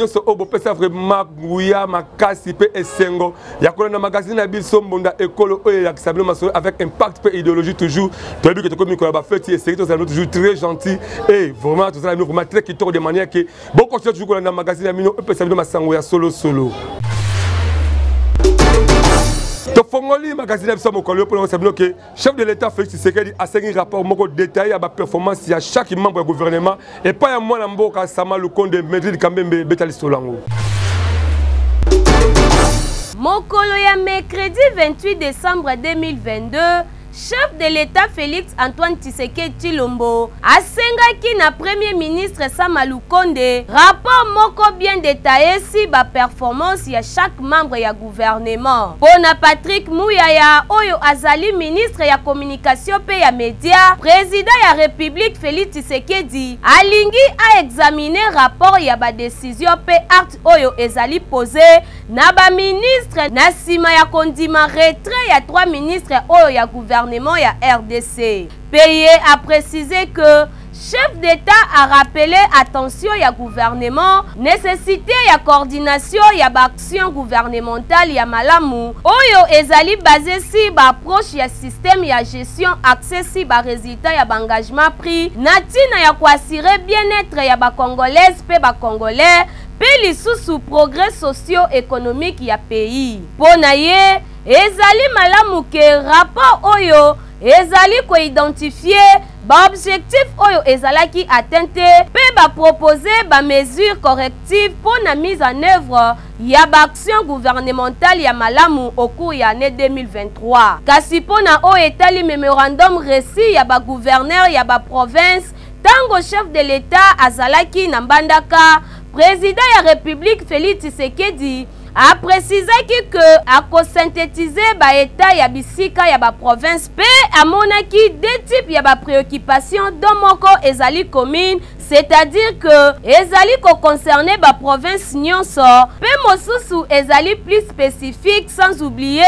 nyonso obo pesa vraiment guya makasi pe esengo ya kolanda magazine na biso mbonda ekolo oyo ya kisabino masolo avec impact pe idéologie toujours tu que comme ko ba fête et c'est toujours très gentil et vraiment tout ça nous vraiment très kitoko de manière que beaucoup de toujours kolanda magazine na mino pesa bino masango ya solo to fongoli magazine biso mokolo pour savoir que chef de l'état Félix Tshisekedi a signé un rapport moko détaillé à la performance de chaque membre du gouvernement et pas à moi na mboka Sama Lukonde Medrid Kambembe Betali Solango. Mokolo ya mercredi 28 décembre 2022, chef de l'État Félix Antoine Tshisekedi Tshilombo asengaki na premier ministre Sama Lukonde rapport moko bien détaillé si ba performance ya chaque membre ya gouvernement. Pona Patrick Muyaya oyo azali ministre ya communication pe ya média, président ya République Félix Tshisekedi alingi a examiner rapport ya ba décision pe acte oyo ezali posé na ba ministre na sima ya kondima retrait ya 3 ministres oyo ya gouvernement ya RDC. Payé a précisé que chef d'État a rappelé attention ya gouvernement, nécessité ya coordination ya action gouvernementale ya malamu oyo ezali basé si ba approche ya système ya gestion accès si ba résultat ya engagement pris natina ya assurer bien-être ya ba congolaise pe ba congolais pe lisusu progrès socio-économique ya pays. Pona ye ezali malamu ke rapport oyo ezali ko identifier ba objectif oyo ezalaki atteinte pe ba proposer ba mesures correctives pour la mise en œuvre ya ba action gouvernementale ya malamu au cours ya année 2023. Kasi pona o etali memorandum récit ya ba gouverneur ya ba province tango chef de l'État azalaki na Mbandaka, président ya République Félix Tshisekedi a précisé que a synthétiser ba état ya bisika ya ba province pe a monaki deux types ya ba préoccupation domoko ezali commune, c'est-à-dire que ezali ko concerner ba province nyonso pe mosusu ezali plus spécifique sans oublier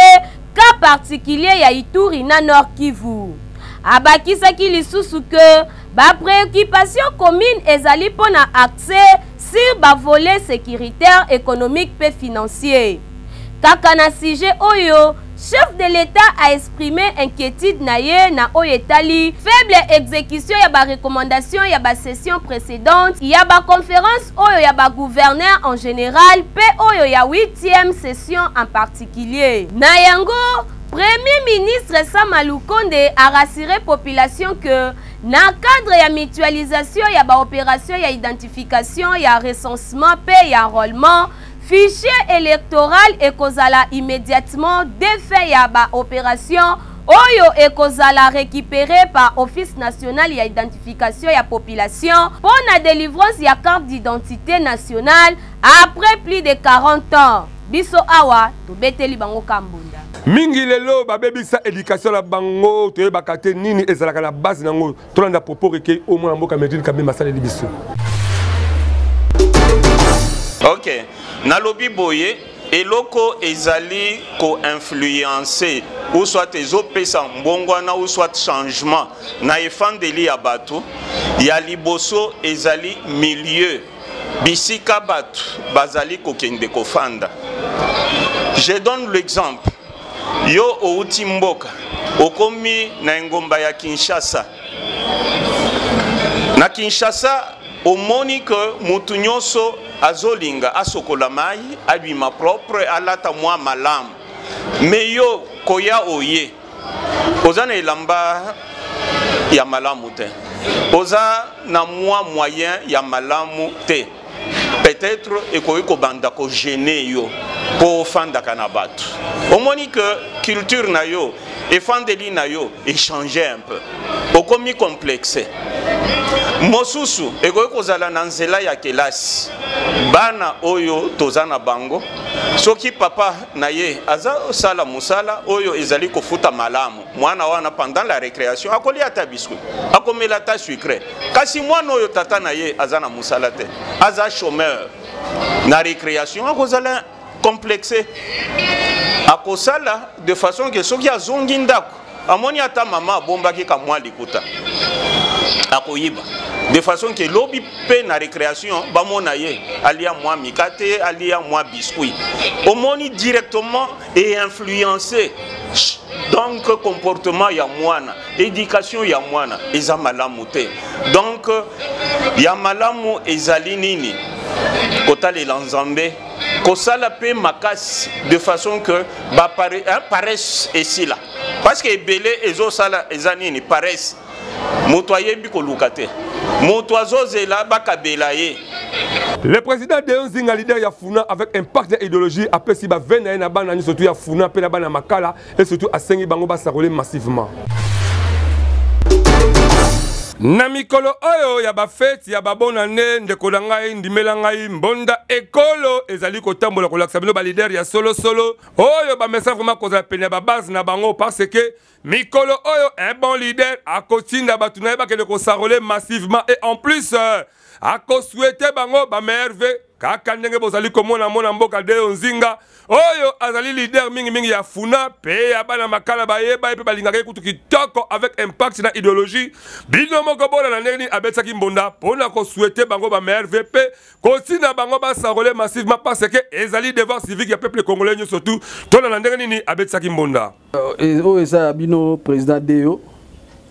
cas particulier ya Ituri na Nord Kivu. Abakisaki lisusu que ba préoccupation commune ezali pona accès sur ba volet sécuritaire, économique et financier. Kaka na sujet oyo, chef de l'État a exprimé inquiétude na ye na oyetali faible exécution ya ba recommandation ya ba session précédente, ya ba conférence oyo ya ba gouverneur en général, pe oyo ya 8e session en particulier. Na yango, Premier ministre Sama Lukonde a rassuré population que na cadre ya mutualisation ya ba opération ya identification ya recensement pe ya enrôlement fichier électoral ekozala immédiatement défait ya ba opération oyo ekozala récupéré par Office national ya identification ya population pour la délivrance ya carte d'identité nationale après plus de 40 ans. Biso awa to beteli bango kambunda. Mingi lelo babebisa éducation la bango to bakate nini ezalaka na base nango tolanda propos reke au moins mboka Medrid Kambembe masala libiso. OK, na lobi boye eloko ezali ko influencer ou soit ezopesa mbongwana ou soit changement na efandeli ya bato ya liboso ezali milieu bisika bato bazali kokende kofanda. Je donne l'exemple. Yo outi mboka okomi na ngomba ya Kinshasa. Na Kinshasa omoni que mutu nyonso azolinga asokola mai abima propre alata mwa malamu. Me yo koya oye ozana elamba ya malamu te. Oza na mwa moyen ya malamu te. Peut-être ekoyi ko banda ko gêner yo pour fanda kanabatu. Omoni que culture na yo et fandeli na yo échanger un peu. Okomi complexe. Mosusu ekoyi kozala na nzela ya kelasi. Bana oyo tozana bango. Soki papa na ye aza sala musala oyo ezali kofuta malamu. Mwana wana pendant la récréation akoli ata biscuit. Akomela ta sucré. Kasi mwana oyo tata na ye azana musala te. Aza chômeur. Na récréation akozala complexé. Akosala de façon que soki azongi ndako amoni ata mama bombaki ka mwa likuta. akoyiba de façon que lobby pe na récréation ba mona ye alia moi mikate alia moi biscuit au moni directement et influencé donc comportement ya mwana éducation ya mwana eza malamu te donc ya malamu ezali nini kotalela nzambe kosala pe makasi de façon que ba paresse ici là parce que ebele ezosala eza nini paresse moto ayebi koluka te moto azozela bakabela ye. Le président Deon Zinga, leader ya Funa avec impact idéologie après si ba vena na bana surtout ya Funa pe na bana makala et surtout a sengi bango ba sarole massivement. Na mikolo oyo ya ba fête ya ba bonne année ndeko na ngai ndimela ngai mbonda ekolo ezali kotambola kolakisa bino ba leader ya solo oyo ba message vraiment kozala pene ba base na bango parce que mikolo oyo un bon leader a kotinda batu na ba kele ko sarole massivement et en plus a ko souhaiter bango ba merve kaka ndenge bozali komona mona mboka Deon Nzinga oyo azali leader mingi ya Funa pe ya bana makala bayeba pe balingaka kutu kitoko avec impact na idéologie bino moko bona na ndenge abetsaki mbonda pona ko souhaiter bango ba merve pe kotina bango ba sarole massivement parce que ezali devant civique ya peuple congolais surtout tona na ndenge nini abetsaki mbonda oyo eza bino président Deo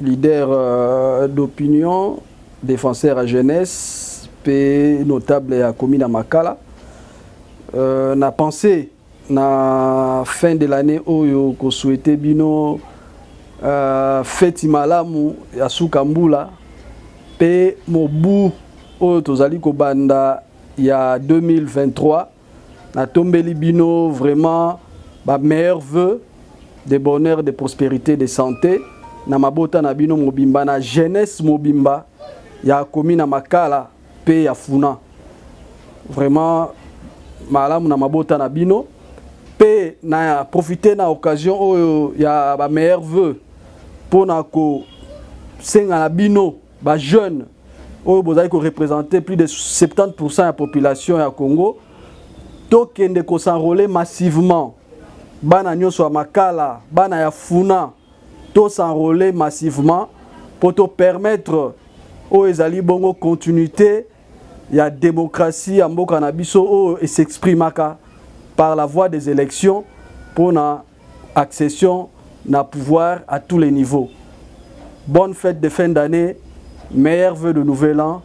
leader d'opinion défenseur à jeunesse pe notable ya commune Makala na pensé na fin de l'année oyo ko souhaité bino fête malamu ya Sukambula pe mobu oyo tozali ko banda ya 2023 na tombeli bino vraiment ba meilleurs vœux de bonheur, de prospérité, de santé na mabota na bino mobimba na jeunesse mobimba ya commune Makala pe ya Funa vraiment malamu na mabota na bino pe na profiter na occasion oyo ya ba meilleurs vœux pona ko senga na bino ba jeune oyo bozali ko représenter plus de 70% de la population ya Congo tokende ko s'enrôler massivement bana nyonso ya Makala bana ya Funa to s'enrôler massivement pour te permettre oyo ezali bongo continuité ya démocratie ya mboka na biso oyo et s'exprimaka par la voie des élections pour na accession na pouvoir à tous les niveaux. Bonne fête de fin d'année, meilleurs vœux de nouvel an.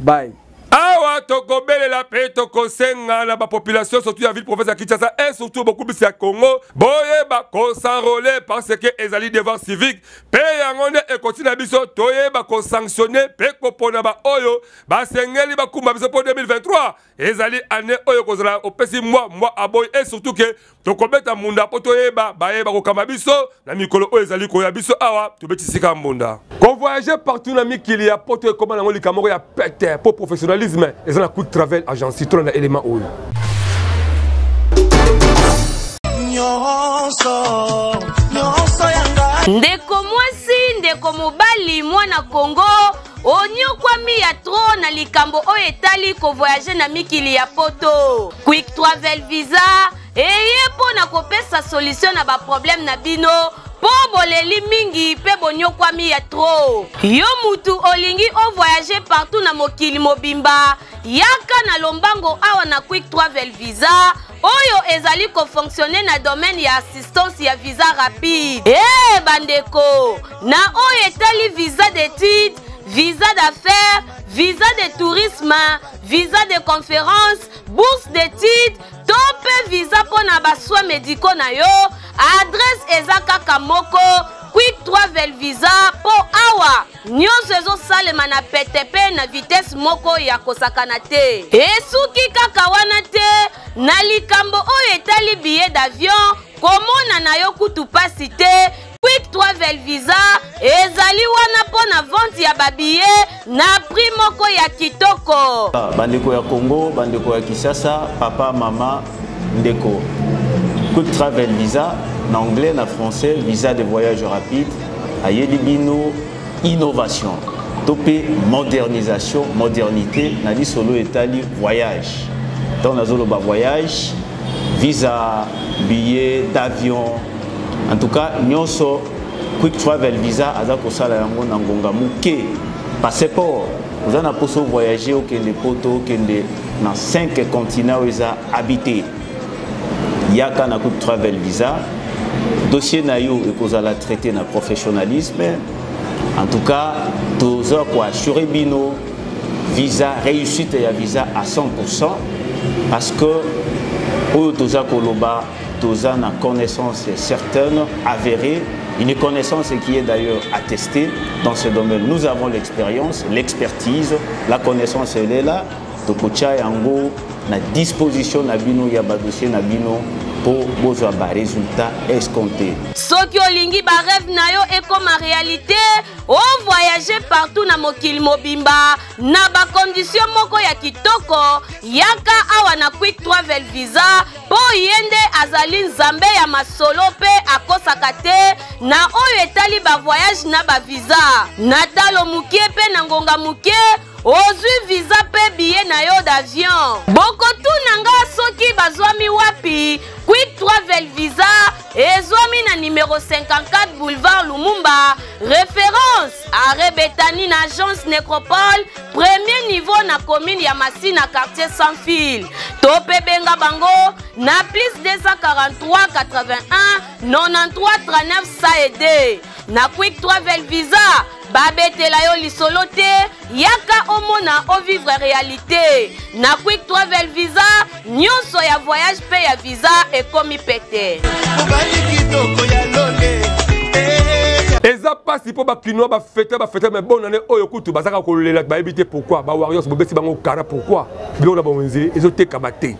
Bye. Awa tokobele la pe tokosenga na ba population surtout ya ville province ya Kinshasa et surtout beaucoup plus ya Congo boye ba ko s'enrôler parce que ezali devant civique pe yangonde e continue biso toye ba ko sanctionner pe ko pona ba oyo ba sengeli ba kumba biso pour 2023 ezali année oyo kozala opesi moi aboy et surtout que tokobeta munda po toye ba yeba ko kama biso na mikolo oyo ezali ko ya biso awa tobetisika munda ko voyager partout na mikili ya poto comme na ngoli kamoko ya pete pour professionnalisme et ça a coup de travail agence citron na élément oyo ndeko mwasi ndeko mobali mwana Congo onyokwami ya tro na likambo oyo etali ko voyager na mikili ya poto quick travel visa eye pona kopesa solution na ba problème na bino po boleli mingi pe bonyokwami ya tro yo mutu olingi o voyager partout na mokili mobimba yaka na lombango awa na quick travel visa oyo ezali ko fonctionner na domaine ya assistance ya visa rapide bandeko na oyo etali visa d'études visa d'affaires visa de tourisme visa de conférence bourse d'études tope visa pona ba soins médicaux na yo adresse eza kaka moko quick travel visa po awa nyonso ezosalema na petepe na vitesse moko ya kosakana te esuki kaka wana te na likambo oyo etali billet d'avion komona na yo kutu pasi te quick travel visa ezali wana pona vente ya babiye na prix moko ya kitoko bandeko ya Congo bandeko ya Kinshasa papa mama ndeko quick travel visa en anglais na français visa de voyage rapide ayeli bino innovation topé modernisation modernité na li solo etali voyage donc nazolo ba voyage visa billet d'avion en tout cas nyonso quick travel visa aza kosala yango na ngonga muke passeport oza na poso voyager okende poto okende na 5 continents eza habité yaka na quick travel visa dossier na yo ekozala traité na professionnalisme. En tout cas toza ko assurer bino visa réussite ya visa à 100% parce que oyo toza koloba toza na connaissance certaine avérée, une connaissance qui est d'ailleurs attestée dans ce domaine. Nous avons l'expérience, l'expertise, la connaissance elle est là. Tokocha yango na disposition na bino ya ba dossier na bino pour bozwa ba résultat escompté. Soki olingi ba rêve na yo et comme réalité, o voyager partout na mokili mobimba na ba condition moko ya kitoko, yaka awa na quick travel visa po yende azali nzambe ya masolo pe akosaka te na oyo etali ba voyage na ba visa. Na talo mukie pe na ngonga mukie ozwi visa pe billet na yo d'avion. Boko tu nanga soki bazwami wapi quick travel visa ezwami na numéro 54 boulevard Lumumba, référence arrêt Betani na agence Nécropole, premier niveau na commune ya Masina quartier sans fil. Tope benga bango na plus 243 81 93 39 saede. Na quick travel visa babetela yo lisolo te yaka omona o vivre réalité. Na quick travel visa nyonso ya voyage pe ya visa ekomi pete. Eza pasi po ba kinoa ba fête mais bonne année oyo kutu bazaka ko lela ba éviter pourquoi ba warriors bo beti bango kara pourquoi bilo na bonzi ezote kabate.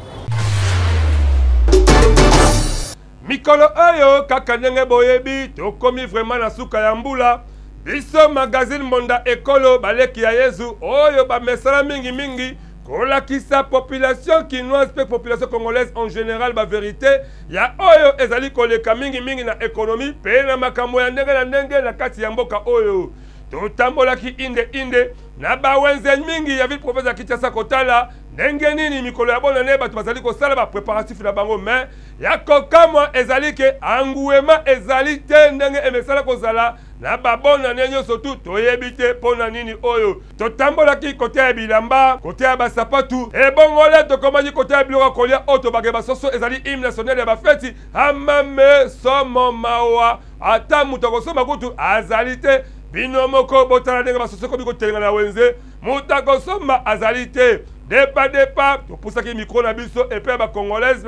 Mikolo oyo kaka ndenge boyebi tokomi vraiment na suka ya mbula. Biso magazine Monda Ekolo baleki ya Yezu oyo ba mesala mingi mingi kolakisa population kinoise pe population congolaise en général ba vérité ya oyo ezali koleka mingi mingi na économie pe na makambo ya ndenge na kati ya mboka oyo totambolaki inde na ba wenze mingi ya ville province ya Kinshasa kotala ndenge nini mikolo ya bona ne bato bazali kosala ba préparatif na bango mais ya kokamwa ezali ke anguema ezali te ndenge emesala kozala na babona nenyo surtout toyebite pona nini oyo totambolaki kote ya bilamba kote ya basapatu ebongole tokomaki kote ya biloko kolia oto bage basoso ezali hymne national ya bafeti amame somo mawa ata mutu kosoma kutu azali te bino moko botala ndenge basoso komi kotelenga na wenze mutu akosoma azali te depa topusaki micro na biso epe ba congolaise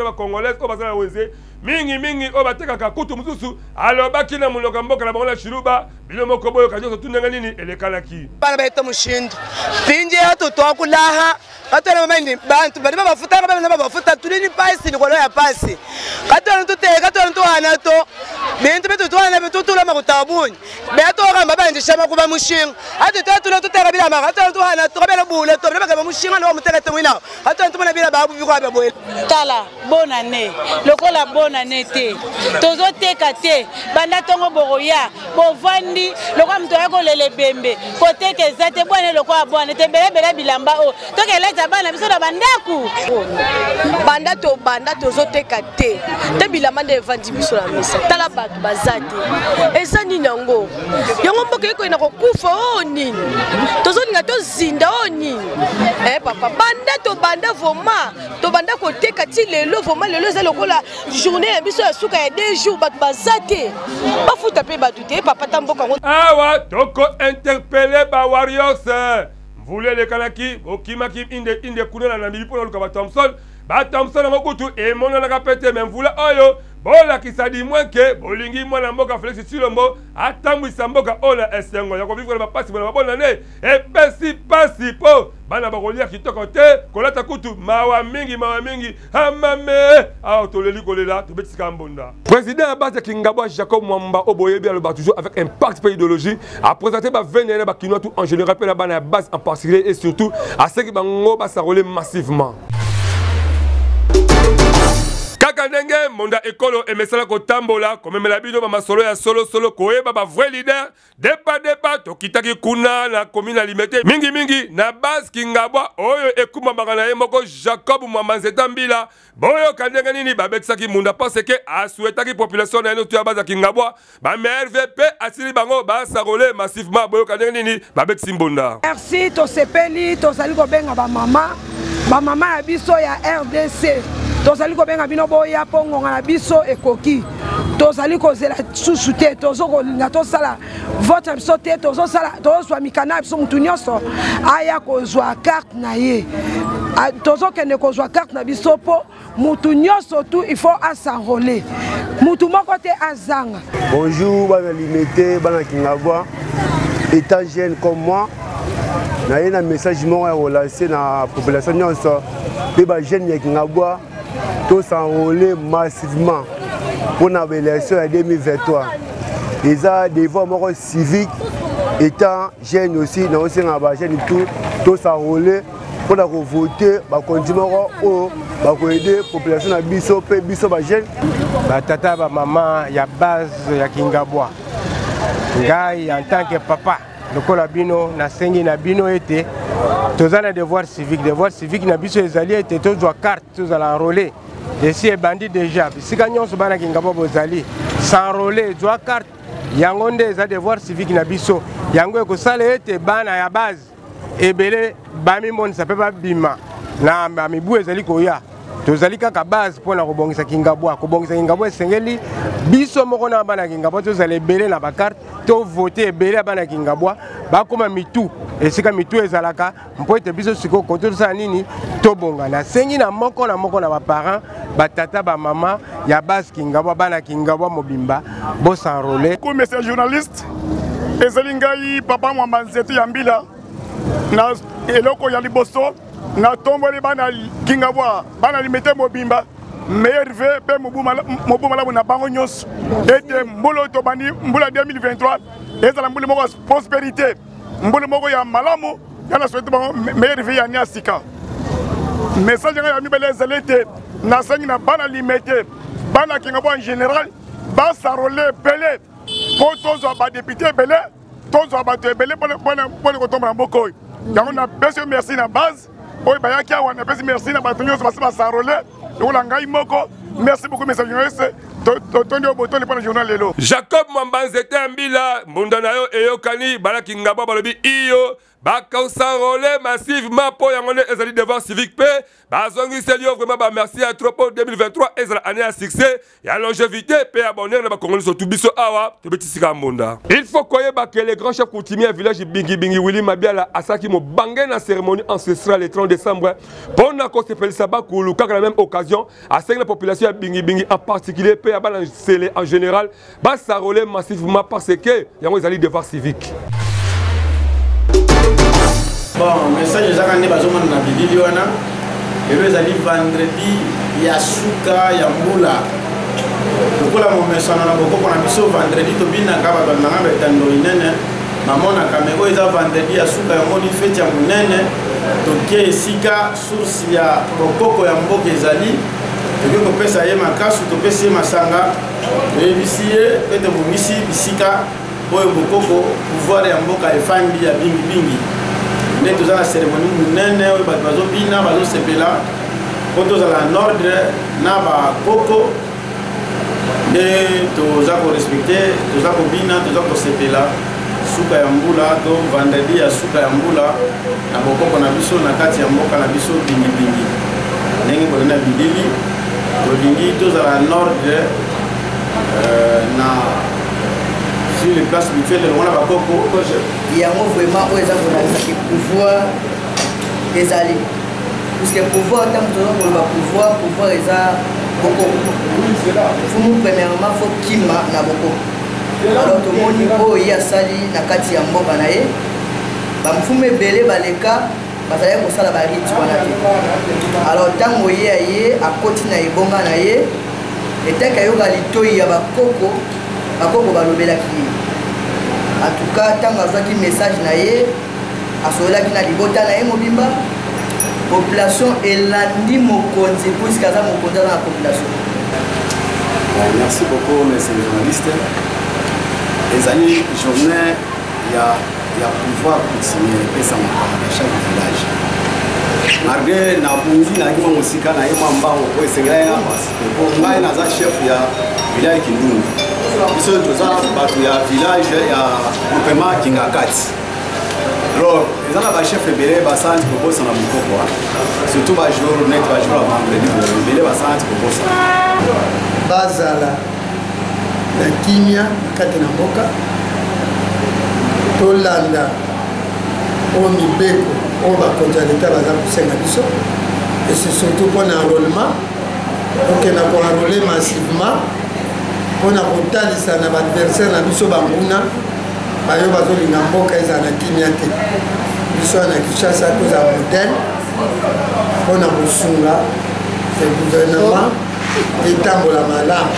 o bazala wenze mingi o batekaka kutu mususu alobaki na muloko mboka na bango na Chiluba bino moko boyo kajoso tunanga nini elekalaki bana baito mushindu pinje ato twakulaha katona mamendi bantu bali bafuta bana bafuta tulini pasi ni kolo ya pasi katona tuana to bintu betu tuana betu tula makutabuni beto kamba banje shama kuba mushinga ato tatuna tutera bila maka katona tuana to bela bule to bela mushinga no mutekete mwina katona tumana bila babu biko ababo tala bonne année lokola bonne année te tozo teka te banda tongo boroya bovandi lokwa mto yako lele bembe koteke zate bwana lokwa bwana te bela bilamba o toke leta bana biso na bandaku banda tozo teka te bilamba nde vandi biso na misa tala bato bazate esa nini yango mboka eko ina kokufa o nini tozo ninga to zinda o nini papa banda voma to banda koteka ti lelo voma lelo za lokola journée ya biso ya suka ya 2 jours bato bazate bafuta pe bato te papa ta mboka ngo awa toko interpeller ba warriors mvule le kanaki okimaki inde kunela na milipo na luka ba Thompson na mokutu emona na kapete me mvula oyo bola kisadi mwenke bolingi mwana mboka Felix Tshilombo atambwisa mboka ona esengo ya kovivre ba pasi bona babona ne epesi pasi po bana bakolia kitoko te kolata kutu mawa mingi amame toleli kolela tobetisika mbonda. Président Abate Kingabwa Jacob Mwamba oboyebi aloba toujours avec impact pe idéologie a présenté ba venere ba kinoa tout en général pe la bana base en particulier et surtout à ceux qui bango ba s'enrôler massivement. Kaka ndenge mbonda ekolo emesala kotambola komemela bino ba masolo ya solo koyeba ba vrai leader depa tokitaki kuna na commune Limete mingi na base Kingabwa oyo ekuma magana ye moko Jacob Mwamanzeta Mbila boyo kandenge nini babekisaki munda parce que asuetaki population na to ya base Kingabwa ba MRVP asili bango ba sarole massivement boyo kandenge nini babekisi mbunda. Merci to sepeli to sali ko benga ba mama ya biso ya RDC tozali ko benga bino boya pongo na biso ekoki tozali ko zela susu te tozo ko linga to sala vote biso te tozo sala tozo mikana biso mutu nyonso aya ko zwa carte na ye tozo kende ko zwa carte na biso po mutu nyonso tout il faut s'enrôler mutu moko te azanga. Bonjour bana Limete bana Kingabwa étant jeune comme moi na un message moko ya relancer na population nyonso pe ba jeune ya Kingabwa to s'enrôler massivement pour l'élection en 2023. Ils ont des voix civiques étant jeunes aussi, nous aussi jeunes tout, tous s'enrôler pour voter, continuer à aider la population à biso jeunes. Tata maman ya base ya Kingabwa. Ngai en tant que papa, lokola bino na sengi na bino été tous un devoir civique na biso ezali été tous doit carte tous à l'enrôler. Et si bandit déjà, si gagnons ce bana Kingabwa bozali s'enrôler doit carte yango nde za devoir civique na biso yango ko sala ete bana ya base ebele bami mon ça peut pas bima na mibu ezali koya tozali kaka base pona kobongisa Kingabwa esengeli biso moko na bana Kingabwa tozali ebele na ba carte to voter ebele bana Kingabwa bakoma mitu esika mitu ezalaka mpo ete biso siko koto sa nini tobonga na sengi na moko na ba parents batata ba mama ya base Kingabwa bana Kingabwa mobimba bo s'enrôler. Comme monsieur journaliste ezali ngai papa Mwamanzeta ya Mbila na eloko ya liboso na tomboli bana Kingabwa bana Limete mobimba merve pe mobuma na bango nyonso ete mbolo to bani mbula 2023 ezala mbuli moko prospérité mbuli moko ya malamu yana souhaite bango merve ya nyasika message ya mibele ezali ete na sengi na bana Limete bana Kingabwa en général ba sarole belé po tozwa ba député belé tozwa ba belé pour ko tomba mboko yango na pesi merci na base oy bayaki awa na pesi merci na bato nyonso basi ba sarole ola ngai moko merci beaucoup message journaliste tondi oboto le pana journal lelo Jacob Mwamanzeta Mbila mbunda na yo eyokani bana Kingabwa balobi iyo baka s'enrôler massivement pour yango ezali devoir civique pe bazongi selio vraiment ba merci à trop pour 2023 ezala année à succès ya longévité pe abonner na ba congolais surtout biso awa to betisika mbunda. Il faut koyeba que les grands chefs coutumiers village Bingi Willy Mabiala asaki mo bangé na cérémonie ancestrale le 30 décembre pour na ko sepeli saba kulu kaka la même occasion à la population ya Bingi en particulier pe abana en général ba s'enrôler massivement parce que yango ezali devoir civique. Bon, message ezaka nde bazomona na bilili wana elo ezali vendredi ya suka ya mbula lokola momesano na bokoko na biso vendredi tobinaka bato nanga betando inene mamonaka me oyo eza vendredi ya suka yango ni feti ya monene toke esika source ya bokoko ya mboka ezali toke kopesa ye makasu topesi ye masanga toyebisi ye mpe tobongisi bisika oyo bokoko pouvoir ya mboka efandi ya bingi nde toza na cérémonie monene oyo bato bazobina bazosepela mpo tozala en ordre na bakoko nde toza korespecte toza kobina toza kosepela suka ya mbula to vendredi ya suka ya mbula na bokoko na biso na kati ya mboka na biso bingi ndenge bolingi na bilili tolingi tozala en ordre na sur les places mutuelles on a bakoko yango vraiment oyo eza kolakisaki pouvoir ezali puisque pouvoir ntango toza koloba pouvoir eza bokoko fumu premièrement fo kima na bokoko alors tomoni oyo ye asali na kati ya mboka na ye bamufumu ebele baleka bazalaki kosala barite wana te alors ntango ye aye akoti na ebonga na ye etaki ayoka litoi ya bakoko balobelaki ye en tout cas ntango azwaki message na ye asololaki na libota na ye mobimba population elandi mokonzi puisque aza mokonzi aza na population Merci beaucoup, messieurs les journalistes. Les années, journée, il y a pouvoir continuer et ça dans chaque village. Malgré na bunzi na kima musika na yema mbao kwa sengelea pour moi naza chef ya village Kindungu. Biso toza batu ya village ya groupement Kingakati. Alors, les gens ba chef belé ba santi ko bossa na mukoko. Surtout ba jour net ba jour vendredi belé ba santi ko bossa. Bazala na kimia kati na mboka. Tolanda o mibeko on va continuer l'état et c'est surtout pour l'enrôlement donc on a enrôlé massivement on a compté ça na adversaire na biso banguna bayo bazolinga mboka eza na kimia te biso na Kinshasa toza modèle on a kosunga le gouvernement etambola malamu.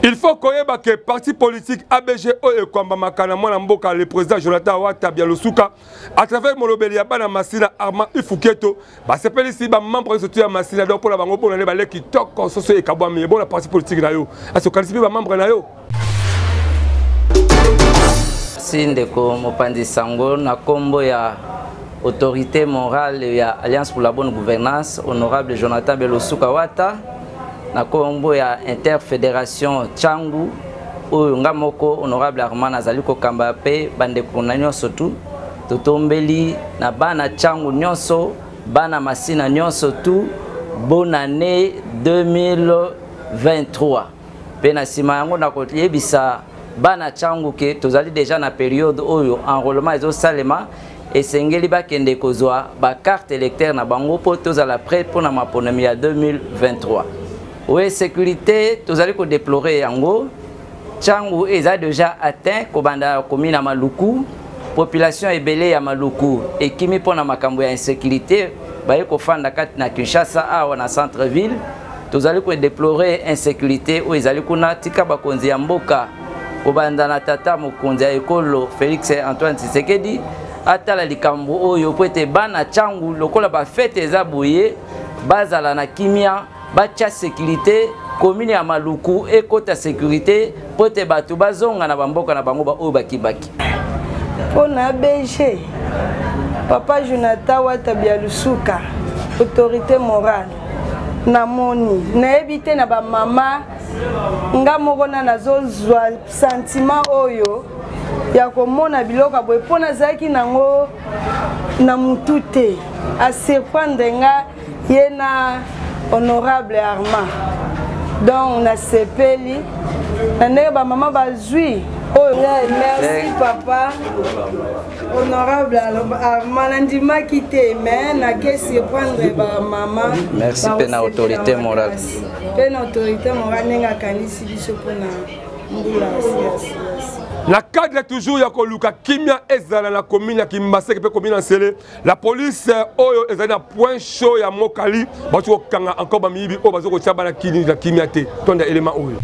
Il faut que le parti politique ABG et Kwambamaka mwana mboka le président Jonathan Wata Bialusuka à travers Molobeli ya bana Masina Armand Ifuketo ba sepeli ici ba membre de ya Masina donc pour la bango pour les balé qui tok soso et kabwa mais bon la parti politique na yo aso kalisibi ba membre na yo Sindeko Mopandi Sango na kombo ya autorité morale ya Alliance pour la bonne gouvernance honorable Jonathan Bialusuka Wata na kombo ya interfédération Tchangu oyo ngamoko honorable Armand azaliko kamba pe bandeko na nyonso tu totombeli na bana Tchangu nyonso bana Masina nyonso tu bonne année 2023 pe na sima yango na koyebisa bana Tchangu ke tozali déjà na période oyo enrôlement ezo salema esengeli bakende kozwa ba carte électeur na bango po tozala prêt pour na maponami ya 2023. Oui, sécurité, tous allez déplorer yango. Tchangu est déjà atteint, Kobanda commune à Maluku, population est belée à Maluku, et qui me pose à makambo ya insécurité, baye ko fanda kat na Kinshasa a na centre-ville, tous allez déplorer insécurité, où ils allaient kuna tika bakonzi ya mboka, Kobanda na tata mokonzi ya ekolo Félix Antoine Tshisekedi, atala likambo oyo poete bana Tchangu lokola ba fête eza boye, bazala na kimia. Bacha sécurité commune ya Maluku et kota sécurité pote batu bazonga na bamboka na bango ba oyo bakibaki pona BG papa Jonathan Wata Bialusuka autorité morale na moni na éviter na ba mama nga moko na nazozwa sentiment oyo ya komona biloko boye pona zaki nango na mutute a surprendre nga yena honorable Armand donc on a sepeli na maman bazui oh merci papa honorable Armand ndima kité mais na kesi prendre ba maman merci pena autorité morale nenga kanisi biso pona mbula la cadre toujours ya koluka kimia ezala na commune ya Kimbaseke pe commune Nsele la police oyo ezala na point chaud ya Mokali batu okanga encore ba mibi o bazoko tshaba na kini la kimia te tonda élément oyo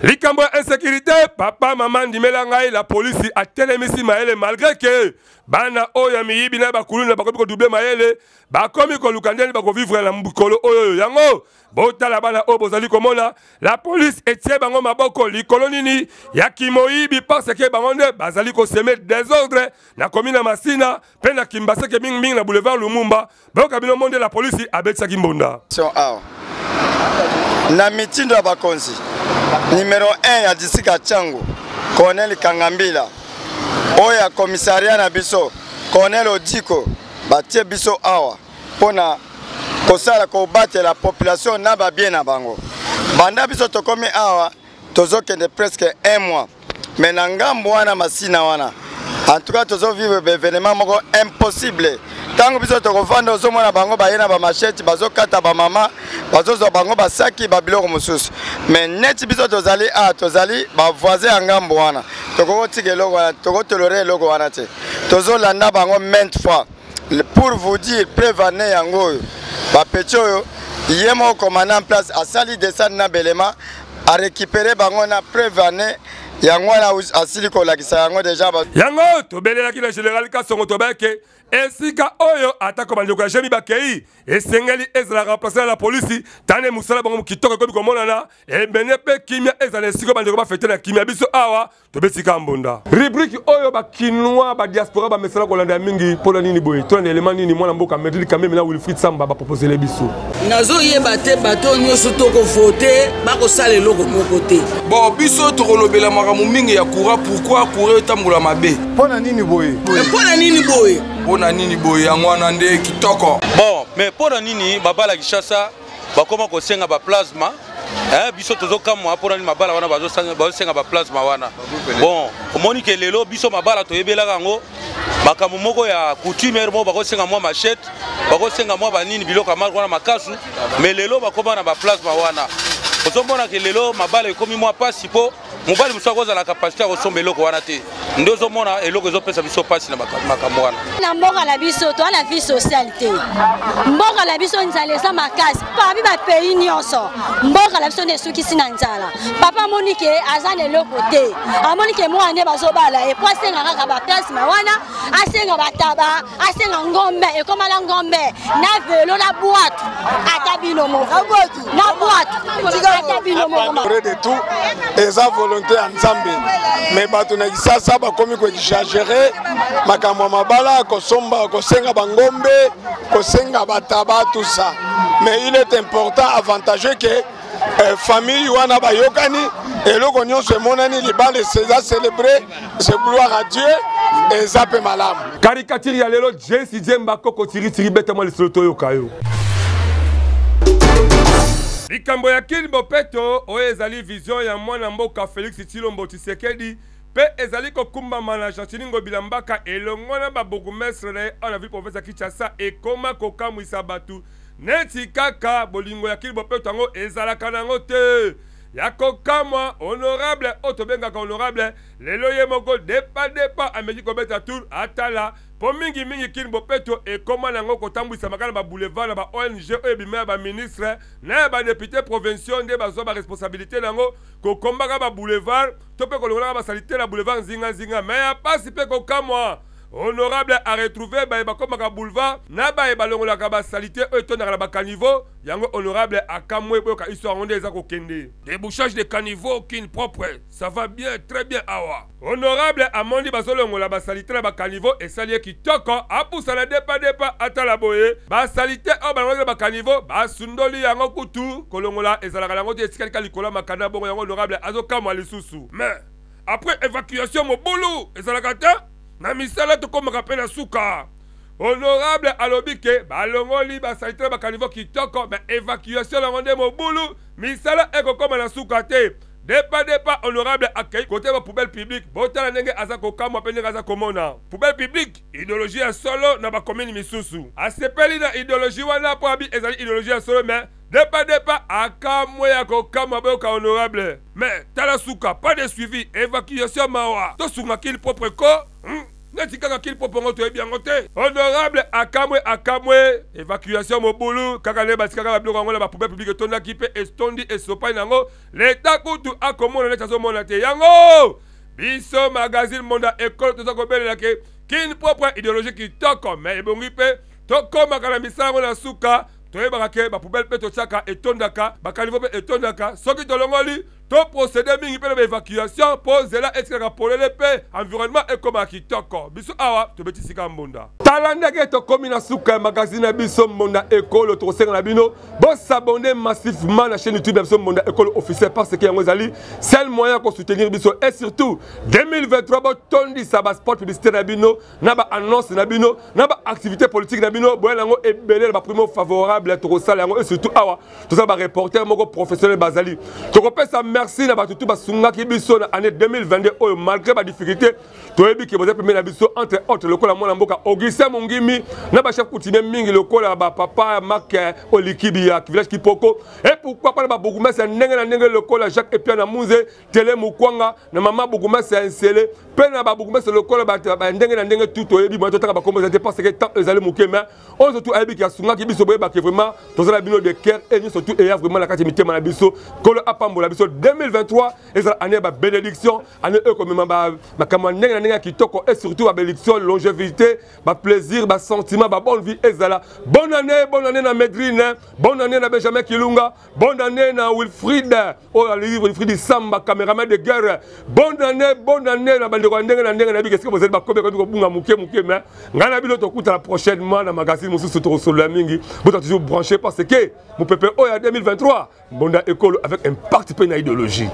likambo ya insécurité papa maman ndimela ngai la police a telemisi maele malgré que bana oyo miyibi na bakulu na bakomi ko doubler maele bakomi ko lukandeli bako vivre na mbukolo oyo yango botala bana oyo bozali komona la police etie bango maboko likolo nini ya kimoyibi parce que bango nde bazali ko semer désordre na commune Masina pe na Kimbaseke mingi na boulevard Lumumba boka bino monde la police abetsa kimbonda na mitindo ya bakonzi numéro 1 ya district Tchangu Colonel Kangambila oya commissariat na biso Colonel Odiko batie biso awa pona kosala ko battre la population na ba bien na bango banda biso tokomi awa tozokende presque 1 mois mais na ngambo wana Masina wana en tout cas tozo vivre événement moko impossible tango biso tokovanda ozomona bango bayena ba machette bazokata ba mama bazozo bango basaki ba biloko mosusu mais net biso tozali tozali ba voisin ya ngambo wana tokotika eloko wana tokotolore eloko wana te tozolanda bango maintes fois pour vous dire prévenir yango ba pecho yemo commandant en place asali descendre na belema a récupérer bango na prévenir yango wana asili kolakisa yango deja yango tobelelaki na général Kasongo tobeke esika oyo atako bandeko ya jemi bakei esengeli ezala remplacer la police tane musala bango kitoko kobi komonana ebene pe kimia ezala esiko bandeko bafete na kimia biso awa tobesika mbonda rubrique oyo bakinwa ba diaspora ba mesala kolanda mingi pona nini boye tona element nini mwana mboka medli kameme na Wilfried Samba ba proposer les biso nazo yeba te bato nyoso toko voter bakosala eloko moko te bon biso tokolobela makamu mingi ya courant pourquoi courant etambola mabe pona nini boye pona nini boye pona nini boye yango wana nde kitoko bon mais pona nini babala Kishasa bakoma kosenga ba plasma biso tozokamwa pona nini mabala wana bazosenga ba plasma wana bon omoni ke lelo biso mabala toyebelaka yango makambo moko ya coutume mo bakosenga mwa machette bakosenga mwa banini biloko amarko wana makasu mais lelo bakoma na ba plasma wana ozomona ke lelo mabala ekomi mwa pasi po mobali muso akozala kapasité ya kosomba eloko wana te nde ozomona eloko ezopesa biso pasi na makambo wana na mboka na biso toa na vie sociale te mboka na biso nzala eza makasi parmi bapays nyonso mboka na biso nde esukisi na nzala papa amoni ke aza na eloko te amoni ke mwana nde bazobala epo asenga kaka baplasma wana asenga bataba asenga ngombe ekomala ngombe na velo na bwatu ata bino moko na bwatu ata bino moko de tout eza volonté ya Nzambe mais bato na Kisasa bakomi ko exagérer makambo mabala kosomba kosenga bangombe kosenga bataba tout ça mais il est important avantageux que famille wana bayokani eloko nyonso emonani libala eza célébrer c'est gloire à Dieu et zape malamu caricature ya lelo Jesse Jemba koko tiri beta mo lisolo toyoka yo likambo ya Kilbo Peto oyo ezali vision ya mwana mboka Félix Tshilombo Tshisekedi pe ezali kokumbama na Jantiningo Bilambaka elongo na babourgmestre na ona ville province ya Kinshasa ekoma kokamwisa batu neti kaka bolingo ya Kilbo Peto yango ezalaka nango te ya kokamwa honorable otobengaka honorable lelo ye moko depa ameki kobeta tour atala po mingi Kilbo Peto ekoma nango kotambwisa makala ba boulevard na ba ONG oyo bimaya ba ministre na ba député provinciaux nde bazwa ba responsabilité nango kokombaka ba boulevard to pe kolongola ba salité na boulevard nzinga mais ya pasi pe kokamwa honorable a retrouvé bakomaka boulevard na balongolaka ba salité oyo tondaka na ba caniveau yango honorable akamwe boyoka histoire nde eza kokende débouchage de caniveau kin propre ça va bien très bien awa honorable amondi bazolongola ba salité na ba caniveau esali kitoko apusa na depa atala boye ba salité oyo balongolaka ba caniveau basundoli yango kutu kolongola ezalaka nango te esika likolo makanda bongo yango honorable azokamwa lisusu mais après évacuation mobulu ezalaka te na misala tokomaka pe na suka honorable alobi ke balongoli basalite ba caniveau kitoko mais évacuation nango nde mobulu misala ekokoma na suka te depa honorable akei kote ba poubelle publique botala ndenge aza kokamwa pe ndenge aza komona poubelle publique idéologie ya solo na bakomini misusu asepeli na idéologie wana po abi ezali idéologie ya solo mais depa akamwe ya kokamwa boyoka honorable mais tala suka pas de suivi évacuation mawa tosunga kili propre ko neti kaka kili propre ngo toyebi yango te honorable akamwe évacuation mobulu kaka nde batikaka babiloko yango na bapoubelle publique etondaki mpe estondi esopai nango leta kutu akomona neti azomona te yango biso magazine monda ekolo toza kobelela ke kini propre idéologie kitoko mais ebongi mpe tokomaka na misala yango na suka toyebaka ke bapoubelle mpe totiaka etondaka bakaniveau mpe etondaka soki tolongoli to procédé mingi mpe na baévacuation mpo nzela etikaka polele mpe environnement ekomaka kitoko biso awa tobetisika mbunda tala ndenge tokomi na suka ya magazine ya biso mbonda ekolo tokosenga na bino bosabone massivement na chaîne YouTube ya biso mbonda ekolo officiel parce que yango ezali seul moyen ya kosoutenir biso et surtout 2023 botondisa basport publicité na bino na baannonce na bino na baactivité politique na bino boyela yango ebele na baprimo favorable tokosala yango et surtout awa toza bareporter moko professionnel bazali tokopesa merci na batutu basungaki biso na année 2022 oyo malgré ba difficulté toyebi ke boza pembe na biso entre autres lokola mwana mboka Augustin Mongimi na ba chef coutumier mingi lokola ba papa Marc Olikibi ya village Kipoko et pourquoi pas ba bourgmestre ndenge na ndenge lokola Jacques Epia na Munze Télé Mukwanga na mama bourgmestre Nsele pe na ba bourgmestre lokola ba ndenge na ndenge tout toyebi mo totaka ba kombo parce que tant ezali mukema on surtout ayebi ki asungaki biso boyeba ke vraiment tozala bino de cœur et surtout et vraiment la kati mitema na biso kolo apambola biso 2023 ezala année ba bénédiction année comme ma kamandenge na kitoko et surtout ba bénédiction longévité ba plaisir ba sentiment ba bonne vie ezala bonne année na Medrine bonne année na Benjamin Kilunga bonne année na Wilfried oh le livre Wilfried Samba caméraman de guerre bonne année na bandeko ndenge na ndenge na bi qu'est-ce que vous êtes ba kobe ko bunga muke mais ngana bilo to kuta prochainement na magazine mususu to solo mingi vous êtes toujours branché parce que mon pépé oh 2023 bonda école avec impact pe na idéologie.